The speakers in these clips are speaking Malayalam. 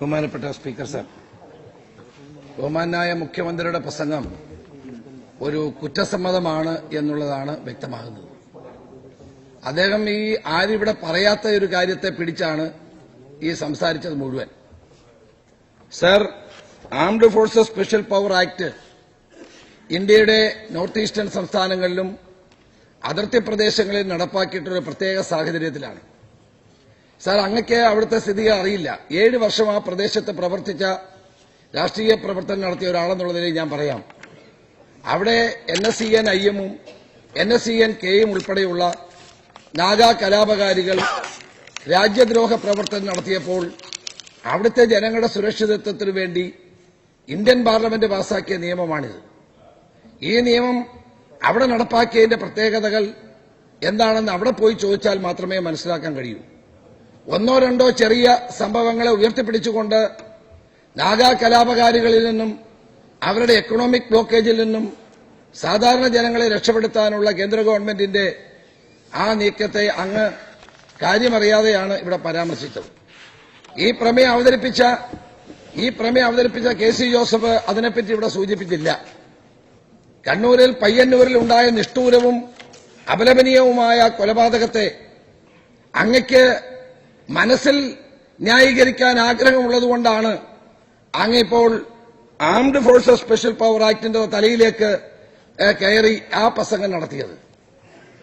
ബഹുമാനപ്പെട്ട സ്പീക്കർ സർ, ബഹുമാനായ മുഖ്യമന്ത്രിയുടെ പ്രസംഗം ഒരു കുറ്റസമ്മതമാണ് എന്നുള്ളതാണ് വ്യക്തമാകുന്നത്. അദ്ദേഹം ആരിവിടെ പറയാത്ത ഒരു കാര്യത്തെ പിടിച്ചാണ് ഈ സംസാരിച്ചത് മുഴുവൻ. Sir, armed forces special power act ഇന്ത്യയുടെ നോർത്ത് ഈസ്റ്റേൺ സംസ്ഥാനങ്ങളിലും അതിർത്തി പ്രദേശങ്ങളിൽ നടപ്പാക്കിയിട്ടുള്ള പ്രത്യേക സാഹചര്യത്തിലാണ്. സാർ, അങ്ങക്ക് അവിടുത്തെ സ്ഥിതികൾ അറിയില്ല. 7 വർഷം ആ പ്രദേശത്ത് പ്രവർത്തിച്ച രാഷ്ട്രീയ പ്രവർത്തനം നടത്തിയ ഒരാളെന്നുള്ള നിലയിൽ ഞാൻ പറയാം. അവിടെ NSCN IMഉം NSCN Kയും ഉൾപ്പെടെയുള്ള നാഗാ കലാപകാരികൾ രാജ്യദ്രോഹ പ്രവർത്തനം നടത്തിയപ്പോൾ അവിടുത്തെ ജനങ്ങളുടെ സുരക്ഷിതത്വത്തിനു വേണ്ടി ഇന്ത്യൻ പാർലമെന്റ് പാസാക്കിയ നിയമമാണിത്. ഈ നിയമം അവിടെ നടപ്പാക്കിയതിന്റെ പ്രത്യേകതകൾ എന്താണെന്ന് അവിടെ പോയി ചോദിച്ചാൽ മാത്രമേ മനസ്സിലാക്കാൻ കഴിയൂ. ഒന്നോ രണ്ടോ ചെറിയ സംഭവങ്ങളെ ഉയർത്തിപ്പിടിച്ചുകൊണ്ട് നാഗാ കലാപകാരികളിൽ നിന്നും അവരുടെ എക്കണോമിക് ബ്ലോക്കേജിൽ നിന്നും സാധാരണ ജനങ്ങളെ രക്ഷപ്പെടുത്താനുള്ള കേന്ദ്ര ഗവൺമെന്റിന്റെ ആ നീക്കത്തെ അങ്ങ് കാര്യമറിയാതെയാണ് ഇവിടെ പരാമർശിച്ചത്. ഈ പ്രമേയം അവതരിപ്പിച്ച KC ജോസഫ് അതിനെപ്പറ്റി ഇവിടെ സൂചിപ്പിച്ചില്ല. കണ്ണൂരിൽ പയ്യന്നൂരിൽ ഉണ്ടായ നിഷ്ഠൂരവും അപലപനീയവുമായ കൊലപാതകത്തെ അങ്ങയ്ക്ക് മനസ്സിൽ ന്യായീകരിക്കാൻ ആഗ്രഹമുള്ളതുകൊണ്ടാണ് അങ്ങ് ഇപ്പോൾ ആംഡ് ഫോഴ്സസ് സ്പെഷ്യൽ പവർ ആക്ടിന്റെ തലയിലേക്ക് കയറി ആ പ്രസംഗം നടത്തിയത്.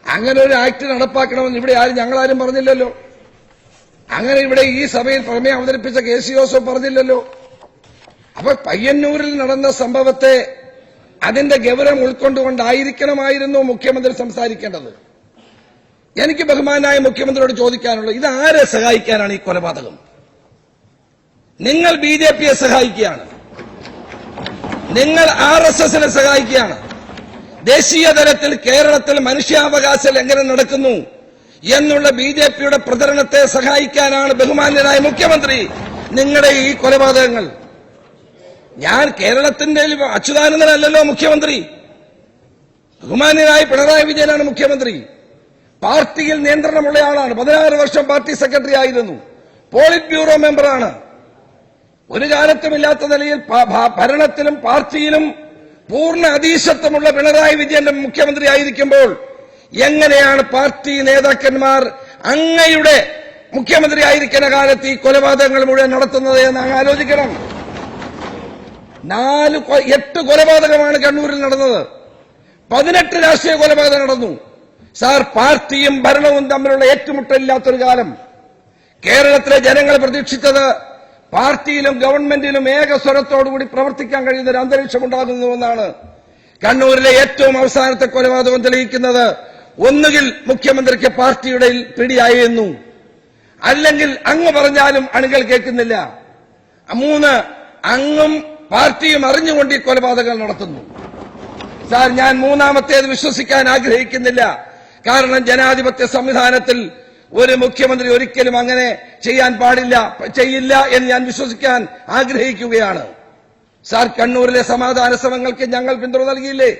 അങ്ങനെ ഒരു ആക്ട് നടപ്പാക്കണമെന്ന് ഇവിടെ ഞങ്ങളാരും പറഞ്ഞില്ലല്ലോ. അങ്ങനെ ഇവിടെ ഈ സഭയിൽ പ്രമേയം അവതരിപ്പിച്ച KC ജോസഫ് പറഞ്ഞില്ലല്ലോ. അപ്പൊ പയ്യന്നൂരിൽ നടന്ന സംഭവത്തെ അതിന്റെ ഗൗരവം ഉൾക്കൊണ്ടുകൊണ്ടായിരിക്കണമായിരുന്നു മുഖ്യമന്ത്രി സംസാരിക്കേണ്ടത്. എനിക്ക് ബഹുമാനായ മുഖ്യമന്ത്രിയോട് ചോദിക്കാനുള്ളത്, ഇത് ആരെ സഹായിക്കാനാണ് ഈ കൊലപാതകം? നിങ്ങൾ BJPയെ സഹായിക്കുകയാണ്, നിങ്ങൾ RSSനെ സഹായിക്കുകയാണ്. ദേശീയ തലത്തിൽ കേരളത്തിൽ മനുഷ്യാവകാശ ലംഘനം നടക്കുന്നു എന്നുള്ള BJPയുടെ പ്രചരണത്തെ സഹായിക്കാനാണ് ബഹുമാന്യനായ മുഖ്യമന്ത്രി നിങ്ങളുടെ ഈ കൊലപാതകങ്ങൾ. ഞാൻ കേരളത്തിന്റെ അച്യുതാനന്ദനല്ലല്ലോ മുഖ്യമന്ത്രി, ബഹുമാന്യനായ പിണറായി വിജയനാണ് മുഖ്യമന്ത്രി. പാർട്ടിയിൽ നിയന്ത്രണമുള്ള ആളാണ്. 16 വർഷം പാർട്ടി സെക്രട്ടറി ആയിരുന്നു, പോളിറ്റ് ബ്യൂറോ മെമ്പറാണ്. ഒരു കാലത്തുമില്ലാത്ത നിലയിൽ ഭരണത്തിലും പാർട്ടിയിലും പൂർണ്ണ അധീശത്വമുള്ള പിണറായി വിജയന്റെ മുഖ്യമന്ത്രി ആയിരിക്കുമ്പോൾ എങ്ങനെയാണ് പാർട്ടി നേതാക്കന്മാർ അങ്ങയുടെ മുഖ്യമന്ത്രി ആയിരിക്കുന്ന കാലത്ത് ഈ കൊലപാതകങ്ങൾ മുഴുവൻ നടത്തുന്നത് എന്ന് അങ്ങ് ആലോചിക്കണം. 8 കൊലപാതകമാണ് കണ്ണൂരിൽ നടന്നത്, 18 രാഷ്ട്രീയ കൊലപാതകം നടന്നു. സാർ, പാർട്ടിയും ഭരണവും തമ്മിലുള്ള ഏറ്റുമുട്ടലില്ലാത്തൊരു കാലം കേരളത്തിലെ ജനങ്ങൾ പ്രതീക്ഷിച്ചത് പാർട്ടിയിലും ഗവൺമെന്റിലും ഏകസ്വരത്തോടുകൂടി പ്രവർത്തിക്കാൻ കഴിയുന്ന ഒരു അന്തരീക്ഷം ഉണ്ടാകുന്നുവെന്നാണ് കണ്ണൂരിലെ ഏറ്റവും അവസാനത്തെ കൊലപാതകം തെളിയിക്കുന്നത്. ഒന്നുകിൽ മുഖ്യമന്ത്രിക്ക് പാർട്ടിയുടെ പിടിയായിരുന്നു, അല്ലെങ്കിൽ അങ്ങ് പറഞ്ഞാലും അണികൾ കേൾക്കുന്നില്ല. 3, അങ്ങും പാർട്ടിയും അറിഞ്ഞുകൊണ്ട് ഈ കൊലപാതകങ്ങൾ നടത്തുന്നു. സാർ, ഞാൻ മൂന്നാമത്തേത് വിശ്വസിക്കാൻ ആഗ്രഹിക്കുന്നില്ല. കാരണം ജനാധിപത്യ സംവിധാനത്തിൽ ഒരു മുഖ്യമന്ത്രി ഒരിക്കലും അങ്ങനെ ചെയ്യില്ല എന്ന് ഞാൻ വിശ്വസിക്കാൻ ആഗ്രഹിക്കുകയാണ്. സാർ, കണ്ണൂരിലെ സമാധാന ശ്രമങ്ങൾക്ക് ഞങ്ങൾ പിന്തുണ നൽകിയില്ലേ?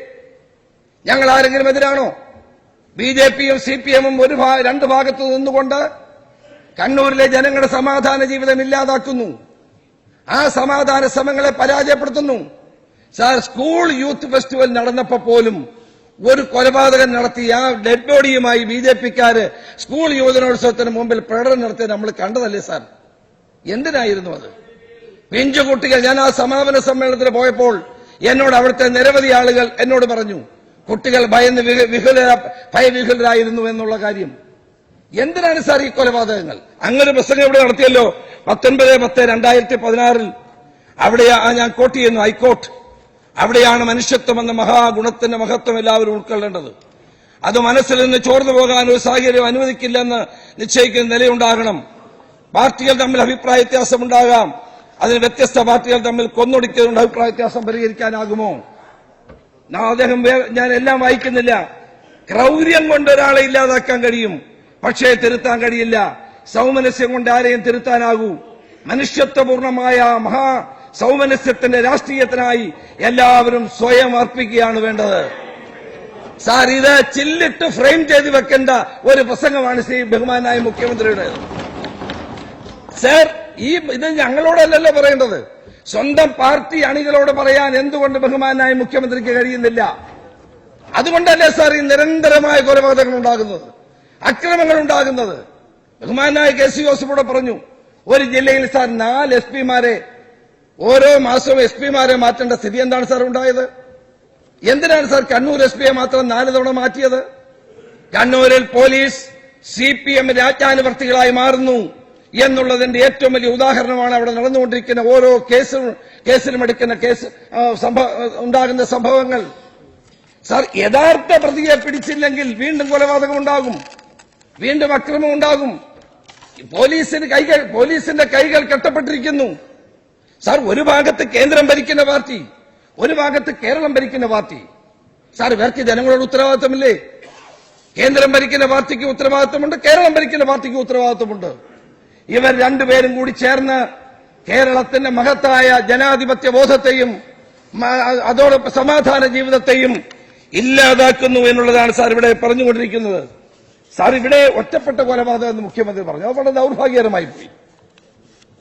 ഞങ്ങൾ ആരെങ്കിലും എതിരാണോ? BJPയും CPMഉം രണ്ട് ഭാഗത്ത് നിന്നുകൊണ്ട് കണ്ണൂരിലെ ജനങ്ങളുടെ സമാധാന ജീവിതം ഇല്ലാതാക്കുന്നു, ആ സമാധാന ശ്രമങ്ങളെ പരാജയപ്പെടുത്തുന്നു. സാർ, സ്കൂൾ യൂത്ത് ഫെസ്റ്റിവൽ നടന്നപ്പോൾ പോലും ഒരു കൊലപാതകം നടത്തി ആ ഡെഡ് ബോഡിയുമായി BJPക്കാര് സ്കൂൾ യുവജനോത്സവത്തിന് മുമ്പിൽ പ്രകടനം നടത്തി നമ്മൾ കണ്ടതല്ലേ സാർ? എന്തിനായിരുന്നു അത്? പിഞ്ചുകുട്ടികൾ, ഞാൻ ആ സമാപന സമ്മേളനത്തിന് പോയപ്പോൾ എന്നോട് അവിടുത്തെ നിരവധി ആളുകൾ എന്നോട് പറഞ്ഞു, കുട്ടികൾ ഭയന്ന് ഭയവിഹുലരായിരുന്നു എന്നുള്ള കാര്യം. എന്തിനാണ് സാർ ഈ കൊലപാതകങ്ങൾ? അങ്ങനെ പ്രസംഗം ഇവിടെ നടത്തിയല്ലോ 19/10/2016 അവിടെ ഞാൻ കോട്ട് ചെയ്യുന്നു, ഹൈക്കോർട്ട്. അവിടെയാണ് മനുഷ്യത്വം എന്ന മഹാഗുണത്തിന്റെ മഹത്വം എല്ലാവരും ഉൾക്കൊള്ളേണ്ടത്. അത് മനസ്സിൽ നിന്ന് ചോർന്നു പോകാൻ ഒരു സാഹചര്യം അനുവദിക്കില്ലെന്ന് നിശ്ചയിക്കുന്ന നിലയുണ്ടാകണം. പാർട്ടികൾ തമ്മിൽ അഭിപ്രായ വ്യത്യാസമുണ്ടാകാം, അതിന് വ്യത്യസ്ത പാർട്ടികൾ തമ്മിൽ കൊന്നൊടുക്കിയതുകൊണ്ട് അഭിപ്രായ വ്യത്യാസം പരിഹരിക്കാനാകുമോ? അദ്ദേഹം, ഞാൻ എല്ലാം വായിക്കുന്നില്ല. ക്രൗര്യം കൊണ്ട് ഒരാളെ ഇല്ലാതാക്കാൻ കഴിയും, പക്ഷേ തിരുത്താൻ കഴിയില്ല. സൗമനസ്യം കൊണ്ട് ആരെയും തിരുത്താനാകൂ. മനുഷ്യത്വപൂർണമായ മഹാ സൗമനസ്യത്തിന്റെ രാഷ്ട്രീയത്തിനായി എല്ലാവരും സ്വയം അർപ്പിക്കുകയാണ് വേണ്ടത്. സാർ, ഇത് ചില്ലിട്ട് ഫ്രെയിം ചെയ്ത് വെക്കേണ്ട ഒരു പ്രസംഗമാണ് ബഹുമാനായ മുഖ്യമന്ത്രിയുടെ. സാർ, ഇത് ഞങ്ങളോടല്ലല്ലോ പറയേണ്ടത്, സ്വന്തം പാർട്ടി അണികളോട് പറയാൻ എന്തുകൊണ്ട് ബഹുമാനായ മുഖ്യമന്ത്രിക്ക് കഴിയുന്നില്ല? അതുകൊണ്ടല്ലേ സാർ ഈ നിരന്തരമായ കൊലപാതകങ്ങൾ ഉണ്ടാകുന്നത്, അക്രമങ്ങൾ ഉണ്ടാകുന്നത്? ബഹുമാനായ കെ.സി. ജോസഫോട് പറഞ്ഞു, ഒരു ജില്ലയിൽ സാർ 4 SP-മാരെ ഓരോ മാസവും SP-മാരെ മാറ്റേണ്ട സ്ഥിതി എന്താണ് സാർ ഉണ്ടായത്? എന്തിനാണ് സാർ കണ്ണൂർ SP-യെ മാത്രം 4 തവണ മാറ്റിയത്? കണ്ണൂരിൽ പോലീസ് CPM രാജ്യാനുവർത്തികളായി മാറുന്നു എന്നുള്ളതിന്റെ ഏറ്റവും വലിയ ഉദാഹരണമാണ് അവിടെ നടന്നുകൊണ്ടിരിക്കുന്ന ഓരോ കേസിലും എടുക്കുന്ന ഉണ്ടാകുന്ന സംഭവങ്ങൾ. സാർ, യഥാർത്ഥ പ്രതിയെ പിടിച്ചില്ലെങ്കിൽ വീണ്ടും കൊലപാതകം ഉണ്ടാകും, വീണ്ടും അക്രമം ഉണ്ടാകും. പോലീസിന്റെ കൈകൾ കെട്ടപ്പെട്ടിരിക്കുന്നു. സാർ, ഒരു ഭാഗത്ത് കേന്ദ്രം ഭരിക്കുന്ന പാർട്ടി, ഒരു ഭാഗത്ത് കേരളം ഭരിക്കുന്ന പാർട്ടി. സാർ, ഇവർക്ക് ജനങ്ങളോട് ഉത്തരവാദിത്തമില്ലേ? കേന്ദ്രം ഭരിക്കുന്ന പാർട്ടിക്ക് ഉത്തരവാദിത്തമുണ്ട്, കേരളം ഭരിക്കുന്ന പാർട്ടിക്ക് ഉത്തരവാദിത്തമുണ്ട്. ഇവർ രണ്ടുപേരും കൂടി ചേർന്ന് കേരളത്തിന്റെ മഹത്തായ ജനാധിപത്യ ബോധത്തെയും അതോടൊപ്പം സമാധാന ജീവിതത്തെയും ഇല്ലാതാക്കുന്നു എന്നുള്ളതാണ് സാർ ഇവിടെ പറഞ്ഞുകൊണ്ടിരിക്കുന്നത്. സാർ, ഇവിടെ ഒറ്റപ്പെട്ട കൊലപാതകം എന്ന് മുഖ്യമന്ത്രി പറഞ്ഞു, അത് വളരെ ദൌർഭാഗ്യകരമായി പോയി.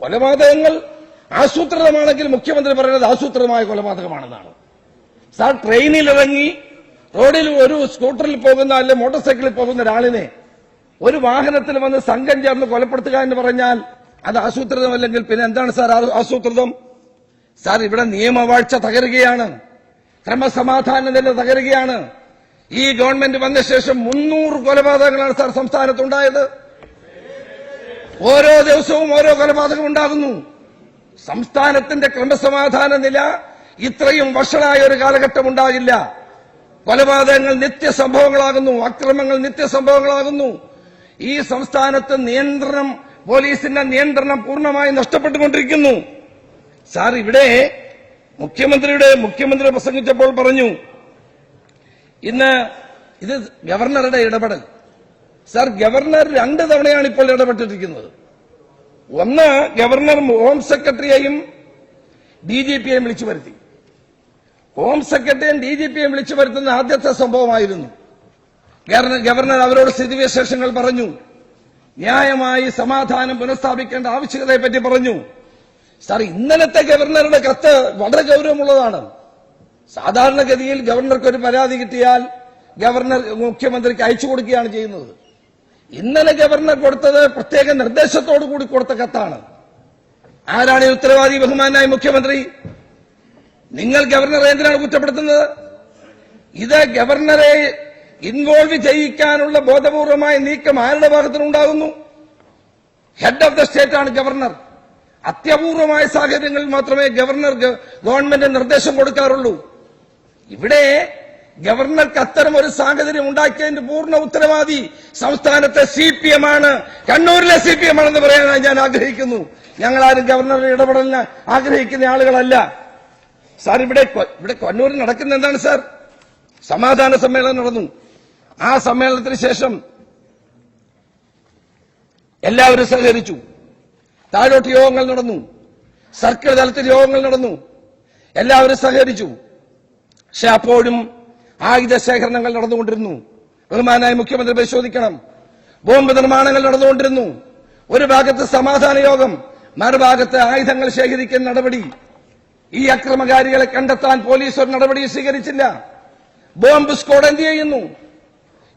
കൊലപാതകങ്ങൾ ആസൂത്രിതമാണെങ്കിൽ മുഖ്യമന്ത്രി പറയുന്നത് ആസൂത്രിതമായ കൊലപാതകമാണെന്നാണ്. സാർ, ട്രെയിനിലിറങ്ങി റോഡിൽ ഒരു സ്കൂട്ടറിൽ പോകുന്ന അല്ലെങ്കിൽ മോട്ടോർ സൈക്കിളിൽ പോകുന്ന ഒരാളിനെ ഒരു വാഹനത്തിൽ വന്ന് സംഘം ചേർന്ന് കൊലപ്പെടുത്തുക എന്ന് പറഞ്ഞാൽ അത് ആസൂത്രിതമല്ലെങ്കിൽ പിന്നെ എന്താണ് സാർ ആസൂത്രിതം? സാർ, ഇവിടെ നിയമവാഴ്ച തകരുകയാണ്, ക്രമസമാധാന നില തകരുകയാണ്. ഈ ഗവൺമെന്റ് വന്ന ശേഷം 300 കൊലപാതകങ്ങളാണ് സാർ സംസ്ഥാനത്തുണ്ടായത്. ഓരോ ദിവസവും ഓരോ കൊലപാതകം ഉണ്ടാകുന്നു. സംസ്ഥാനത്തിന്റെ ക്രമസമാധാന നില ഇത്രയും വഷളായ ഒരു കാലഘട്ടം ഉണ്ടാകില്ല. കൊലപാതകങ്ങൾ നിത്യസംഭവങ്ങളാകുന്നു, അക്രമങ്ങൾ നിത്യസംഭവങ്ങളാകുന്നു. ഈ സംസ്ഥാനത്ത് പോലീസിന്റെ നിയന്ത്രണം പൂർണ്ണമായി നഷ്ടപ്പെട്ടുകൊണ്ടിരിക്കുന്നു. സാർ, ഇവിടെ മുഖ്യമന്ത്രി പ്രസംഗിച്ചപ്പോൾ പറഞ്ഞു ഇന്ന് ഇത് ഗവർണറുടെ ഇടപെടൽ. സാർ, ഗവർണർ 2 തവണയാണ് ഇപ്പോൾ ഇടപെട്ടിരിക്കുന്നത്. ഒന്ന്, ഗവർണർ ഹോം സെക്രട്ടറിയെയും DGP-യെയും വിളിച്ചു വരുത്തി. ഹോം സെക്രട്ടറിയും DGP-യെയും വിളിച്ചു വരുത്തുന്ന ആദ്യത്തെ സംഭവമായിരുന്നു. ഗവർണർ അവരോട് സ്ഥിതിവിശേഷങ്ങൾ പറഞ്ഞു, ന്യായമായി സമാധാനം പുനഃസ്ഥാപിക്കേണ്ട ആവശ്യകതയെപ്പറ്റി പറഞ്ഞു. സാർ, ഇന്നലത്തെ ഗവർണറുടെ കത്ത് വളരെ ഗൌരവമുള്ളതാണ്. സാധാരണഗതിയിൽ ഗവർണർക്ക് ഒരു പരാതി കിട്ടിയാൽ ഗവർണർ മുഖ്യമന്ത്രിക്ക് അയച്ചു കൊടുക്കുകയാണ് ചെയ്യുന്നത്. ഇന്നലെ ഗവർണർ കൊടുത്തത് പ്രത്യേക നിർദ്ദേശത്തോടു കൂടി കൊടുത്ത കത്താണ്. ആരാണ് ഈ ഉത്തരവാദി? ബഹുമാനായ മുഖ്യമന്ത്രി. നിങ്ങൾ ഗവർണറെ എന്തിനാണ് കുറ്റപ്പെടുത്തുന്നത്? ഇത് ഗവർണറെ ഇൻവോൾവ് ചെയ്യിക്കാനുള്ള ബോധപൂർവമായ നീക്കം ആരുടെ ഭാഗത്തുനിന്നുണ്ടാകുന്നു? ഹെഡ് ഓഫ് ദ സ്റ്റേറ്റ് ആണ് ഗവർണർ. അത്യപൂർവമായ സാഹചര്യങ്ങളിൽ മാത്രമേ ഗവൺമെന്റ് നിർദ്ദേശം കൊടുക്കാറുള്ളൂ. ഇവിടെ ഗവർണർക്ക് അത്തരം ഒരു സാഹചര്യം ഉണ്ടാക്കിയതിന്റെ പൂർണ്ണ ഉത്തരവാദി സംസ്ഥാനത്തെ CPM ആണ്, കണ്ണൂരിലെ CPM ആണെന്ന് പറയാനായി ഞാൻ ആഗ്രഹിക്കുന്നു. ഞങ്ങളാരും ഗവർണറുടെ ഇടപെടലിന് ആഗ്രഹിക്കുന്ന ആളുകളല്ല. സാർ, ഇവിടെ കണ്ണൂരിൽ നടക്കുന്ന എന്താണ് സാർ? സമാധാന സമ്മേളനം നടന്നു. ആ സമ്മേളനത്തിന് ശേഷം എല്ലാവരും സഹകരിച്ചു. താഴോട്ട് യോഗങ്ങൾ നടന്നു, സർക്കിൾ തലത്തിൽ യോഗങ്ങൾ നടന്നു, എല്ലാവരും സഹകരിച്ചു. പക്ഷെ അപ്പോഴും ആയുധ ശേഖരണങ്ങൾ നടന്നുകൊണ്ടിരുന്നു. ബഹുമാനായ മുഖ്യമന്ത്രി പരിശോധിക്കണം, ബോംബ് നിർമ്മാണങ്ങൾ നടന്നുകൊണ്ടിരുന്നു. ഒരു ഭാഗത്ത് സമാധാന യോഗം, മറുഭാഗത്ത് ആയുധങ്ങൾ ശേഖരിക്കുന്ന നടപടി. ഈ അക്രമകാരികളെ കണ്ടെത്താൻ പോലീസ് ഒരു നടപടി സ്വീകരിച്ചില്ല. ബോംബ് സ്ക്വാഡ് എന്ത് ചെയ്യുന്നു?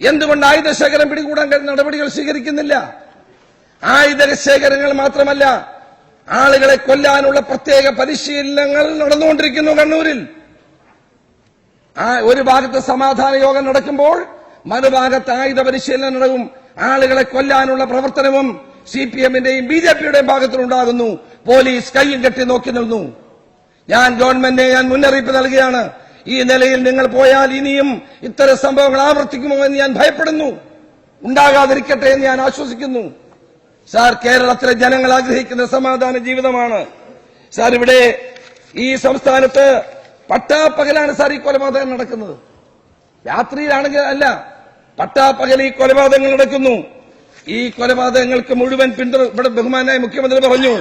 എന്തുകൊണ്ട് ആയുധ ശേഖരം പിടികൂടാൻ നടപടികൾ സ്വീകരിക്കുന്നില്ല? ആയുധ ശേഖരങ്ങൾ മാത്രമല്ല, ആളുകളെ കൊല്ലാനുള്ള പ്രത്യേക പരിശീലനങ്ങൾ നടന്നുകൊണ്ടിരിക്കുന്നു കണ്ണൂരിൽ. ഒരു ഭാഗത്ത് സമാധാന യോഗം നടക്കുമ്പോൾ മറുഭാഗത്ത് ആയുധ പരിശീലനം നടക്കും. ആളുകളെ കൊല്ലാനുള്ള പ്രവർത്തനവും CPM-ന്റെയും BJP-യുടെയും ഭാഗത്തുനിന്നുണ്ടാകുന്നു. പോലീസ് കൈയും കെട്ടി നോക്കി നിന്നു. ഞാൻ മുന്നറിയിപ്പ് നൽകുകയാണ്, ഈ നിലയിൽ നിങ്ങൾ പോയാൽ ഇനിയും ഇത്തരം സംഭവങ്ങൾ ആവർത്തിക്കുമോ എന്ന് ഞാൻ ഭയപ്പെടുന്നു. ഉണ്ടാകാതിരിക്കട്ടെ എന്ന് ഞാൻ ആശ്വസിക്കുന്നു. സാർ, കേരളത്തിലെ ജനങ്ങൾ ആഗ്രഹിക്കുന്ന സമാധാന ജീവിതമാണ്. സാർ, ഇവിടെ ഈ സംസ്ഥാനത്ത് പട്ടാപ്പകലാണ് സാർ ഈ കൊലപാതകം നടക്കുന്നത്. രാത്രിയിലാണെങ്കിൽ അല്ല, പട്ടാപ്പകൽ ഈ കൊലപാതകങ്ങൾ നടക്കുന്നു. ഈ കൊലപാതകങ്ങൾക്ക് മുഴുവൻ ഇവിടെ ബഹുമാനായ മുഖ്യമന്ത്രി പറഞ്ഞു,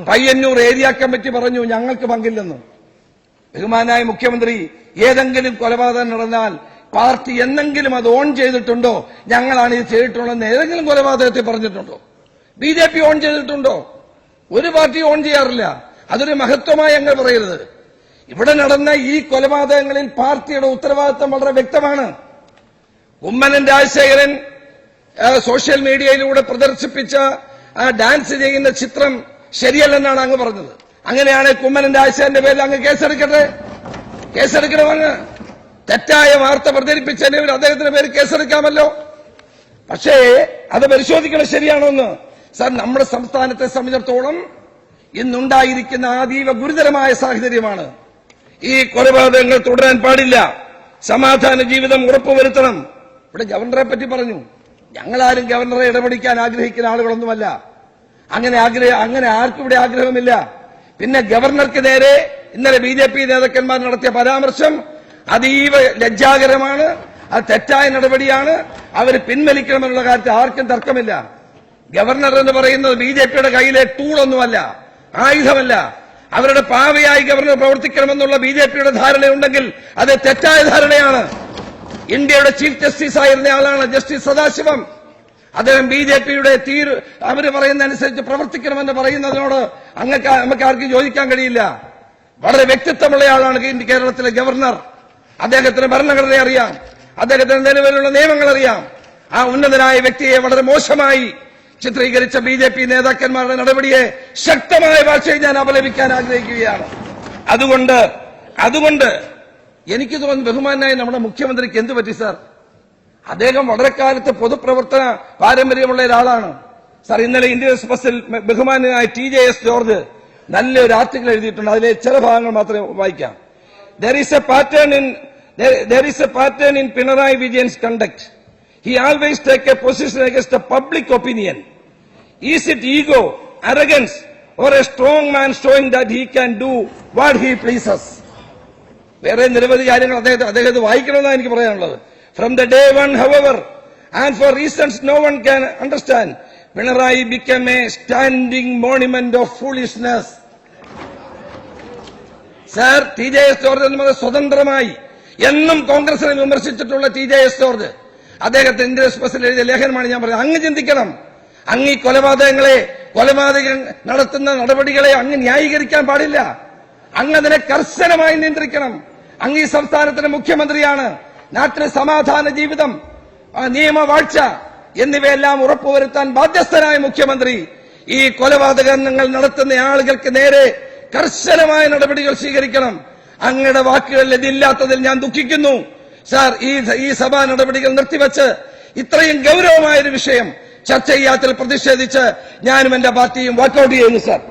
പയ്യന്നൂർ ഏരിയ കമ്മിറ്റി പറഞ്ഞു ഞങ്ങൾക്ക് പങ്കില്ലെന്ന്. ബഹുമാനായ മുഖ്യമന്ത്രി, ഏതെങ്കിലും കൊലപാതകം നടന്നാൽ പാർട്ടി എന്തെങ്കിലും അത് ഓൺ ചെയ്തിട്ടുണ്ടോ? ഞങ്ങളാണ് ഇത് ചെയ്തിട്ടുള്ളതെന്ന് ഏതെങ്കിലും കൊലപാതകത്തെ പറഞ്ഞിട്ടുണ്ടോ? BJP ഓൺ ചെയ്തിട്ടുണ്ടോ? ഒരു പാർട്ടിയും ഓൺ ചെയ്യാറില്ല. അതൊരു മഹത്വമായി അങ്ങ് പറയരുത്. ഇവിടെ നടന്ന ഈ കൊലപാതകങ്ങളിൽ പാർട്ടിയുടെ ഉത്തരവാദിത്തം വളരെ വ്യക്തമാണ്. കുമ്മനം രാജശേഖരൻ സോഷ്യൽ മീഡിയയിലൂടെ പ്രദർശിപ്പിച്ച ആ ഡാൻസ് ചെയ്യുന്ന ചിത്രം ശരിയല്ലെന്നാണ് അങ്ങ് പറഞ്ഞത്. അങ്ങനെയാണ് കുമ്മനം രാജശേഖരന്റെ പേരിൽ അങ്ങ് കേസെടുക്കണം. അങ്ങ് തെറ്റായ വാർത്ത പ്രചരിപ്പിച്ചതിന് അദ്ദേഹത്തിന്റെ പേര് കേസെടുക്കാമല്ലോ. പക്ഷേ അത് പരിശോധിക്കണം ശരിയാണോ എന്ന്. സാർ, നമ്മുടെ സംസ്ഥാനത്തെ സംബന്ധിച്ചിടത്തോളം ഇന്നുണ്ടായിരിക്കുന്ന അതീവ ഗുരുതരമായ സാഹചര്യമാണ്. ഈ കൊലപാതകങ്ങൾ തുടരാൻ പാടില്ല. സമാധാന ജീവിതം ഉറപ്പുവരുത്തണം. ഇവിടെ ഗവർണറെ പറ്റി പറഞ്ഞു. ഞങ്ങളാരും ഗവർണറെ ഇടപെടിക്കാൻ ആഗ്രഹിക്കുന്ന ആളുകളൊന്നുമല്ല. അങ്ങനെ ആർക്കും ഇവിടെ ആഗ്രഹമില്ല. പിന്നെ ഗവർണർക്ക് നേരെ ഇന്നലെ BJP നേതാക്കന്മാർ നടത്തിയ പരാമർശം അതീവ ലജ്ജാകരമാണ്. അത് തെറ്റായ നടപടിയാണ്. അവർ പിൻവലിക്കണമെന്നുള്ള കാര്യത്തിൽ ആർക്കും തർക്കമില്ല. ഗവർണർ എന്ന് പറയുന്നത് BJPയുടെ കയ്യിലെ ടൂളൊന്നുമല്ല, ആയുധമല്ല. അവരുടെ പാവയായി ഗവർണർ പ്രവർത്തിക്കണമെന്നുള്ള BJPയുടെ ധാരണയുണ്ടെങ്കിൽ അത് തെറ്റായ ധാരണയാണ്. ഇന്ത്യയുടെ ചീഫ് ജസ്റ്റിസ് ആയിരുന്ന ആളാണ് ജസ്റ്റിസ് സദാശിവം. അദ്ദേഹം BJPയുടെ അവര് പറയുന്ന അനുസരിച്ച് പ്രവർത്തിക്കണമെന്ന് പറയുന്നതിനോട് നമുക്ക് ആർക്കും യോജിക്കാൻ കഴിയില്ല. വളരെ വ്യക്തിത്വമുള്ള ആളാണ് കേരളത്തിലെ ഗവർണർ. അദ്ദേഹത്തിന് ഭരണഘടന അറിയാം, അദ്ദേഹത്തിന് നിലവിലുള്ള നിയമങ്ങൾ അറിയാം. ആ ഉന്നതനായ വ്യക്തിയെ വളരെ മോശമായി ചിത്രീകരിച്ച BJP നേതാക്കന്മാരുടെ നടപടിയെ ശക്തമായ ഭാഷയിൽ ഞാൻ അപലപിക്കാൻ ആഗ്രഹിക്കുകയാണ്. അതുകൊണ്ട് എനിക്ക് തോന്നുന്നു ബഹുമാനായ നമ്മുടെ മുഖ്യമന്ത്രിക്ക് എന്ത് പറ്റി സാർ? അദ്ദേഹം വളരെ കാലത്ത് പൊതുപ്രവർത്തന പാരമ്പര്യമുള്ള ഒരാളാണ് സാർ. ഇന്നലെ ഇന്ത്യൻ എക്സ്പ്രസിൽ ബഹുമാനായ TJS ജോർജ് നല്ലൊരു ആർട്ടിക്കിൾ എഴുതിയിട്ടുണ്ട്. അതിലെ ചില ഭാഗങ്ങൾ മാത്രമേ വായിക്കാം. There is a pattern in Pinarayi Vijayan's conduct. He always take a position against the public opinion. Is it ego, arrogance, or a strong man showing that he can do what he pleases? വേറെ നിരവധി കാര്യങ്ങൾ അദ്ദേഹത്തെ വായിക്കണമെന്നാണ് എനിക്ക് പറയാനുള്ളത്. From the day one, however, and for reasons no one can understand, Pinarayi became a standing monument of foolishness. Sir, TJS George എന്നത് സ്വതന്ത്രമായി എന്നും കോൺഗ്രസിനെ വിമർശിച്ചിട്ടുള്ള TJS ജോർജ് അദ്ദേഹത്തെ ഇന്ത്യൻ എക്സ്പ്രസിൽ എഴുതിയ ലേഖനമാണ് ഞാൻ പറയുന്നത്. അങ്ങ് ചിന്തിക്കണം. അങ്ങ് ഈ കൊലപാതകം നടത്തുന്ന നടപടികളെ അങ്ങ് ന്യായീകരിക്കാൻ പാടില്ല. അങ്ങ് അതിനെ കർശനമായി നിയന്ത്രിക്കണം. അങ്ങ് ഈ സംസ്ഥാനത്തിന്റെ മുഖ്യമന്ത്രിയാണ്. നാട്ടിലെ സമാധാന ജീവിതം, നിയമവാഴ്ച എന്നിവയെല്ലാം ഉറപ്പുവരുത്താൻ ബാധ്യസ്ഥനായ മുഖ്യമന്ത്രി ഈ കൊലപാതകങ്ങൾ നടത്തുന്ന ആളുകൾക്ക് നേരെ കർശനമായ നടപടികൾ സ്വീകരിക്കണം. അങ്ങയുടെ വാക്കുകളിൽ ഇതില്ലാത്തതിൽ ഞാൻ ദുഃഖിക്കുന്നു. സാർ, ഈ സഭാ നടപടികൾ നിർത്തിവെച്ച് ഇത്രയും ഗൌരവമായൊരു വിഷയം ചർച്ച ചെയ്യാത്തതിൽ പ്രതിഷേധിച്ച് ഞാനും എന്റെ പാർട്ടിയും വാക്കൌട്ട് ചെയ്യുന്നു സാർ.